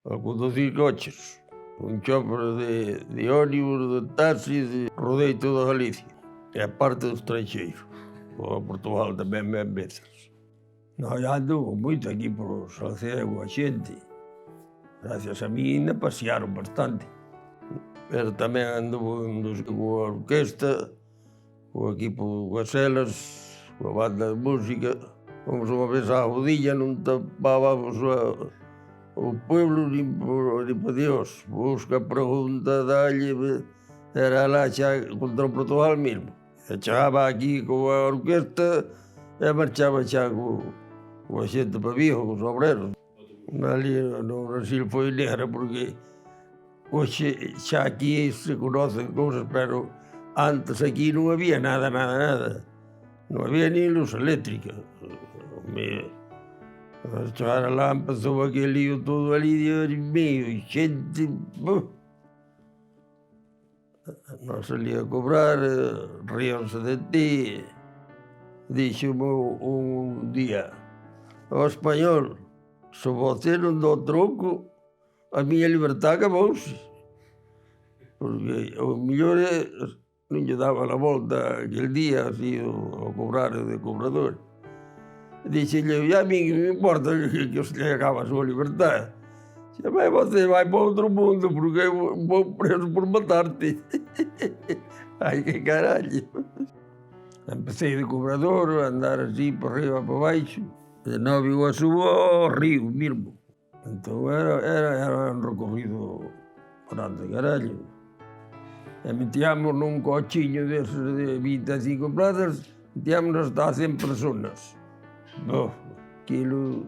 a conducir coches, un chofer de ónibus, de taxis, rodei toda Galicia, e a parte do estranxeiro, a Portugal tamén ben veces. Non, ando moito aquí por Salceda coa xente, gracias a mí ainda pasearon bastante, pero tamén ando coa orquesta, co equipo Gaselas, coa banda de música. Fomos unha vez á Bodilla, non tapábamos o pueblo nin por Dios. Busca, pregunta, dalle, era lá xa contra o Portugal mesmo. E chegaba aquí coa orquesta e marchaba xa coa xente para Vigo, cos obreros. Ali no Brasil foi negra porque hoxe xa aquí se conocen cousas, pero antes aquí non había nada. Non había nin luz eléctrica. Chegar alá empezou aquel lío todo ali, Dios mío, xente... Non salía a cobrar, ríanse de ti. Díxome un día, o español, se você non dá o troco, a miña libertad acabouse. Porque o mellor non lle daba a volta aquel día, así, ao cobrar de cobrador. Dixenlle, a mí me importa que se lle acaba a súa libertad. Dixe, mas você vai para outro mundo, porque eu vou preso por matarte. Ai, que carallo. Empecé de cobrador, a andar así, por arriba, por baixo, de Nova Iguazú ao río mesmo. Entón era un recorrido grande, carallo. E metíamos nun cochiño deses de 25 plazas, metíamos hasta 100 personas. Aquilo,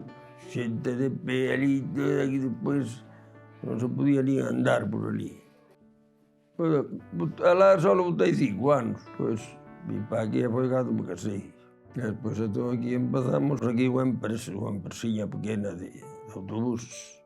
xente de pé ali, que despois non se podía nin andar por ali. Alá só botei 5 anos, pois vim para aquí e foi cando me casei. E despois entón aquí empezamos aquí unha empresiña pequena de autobuses.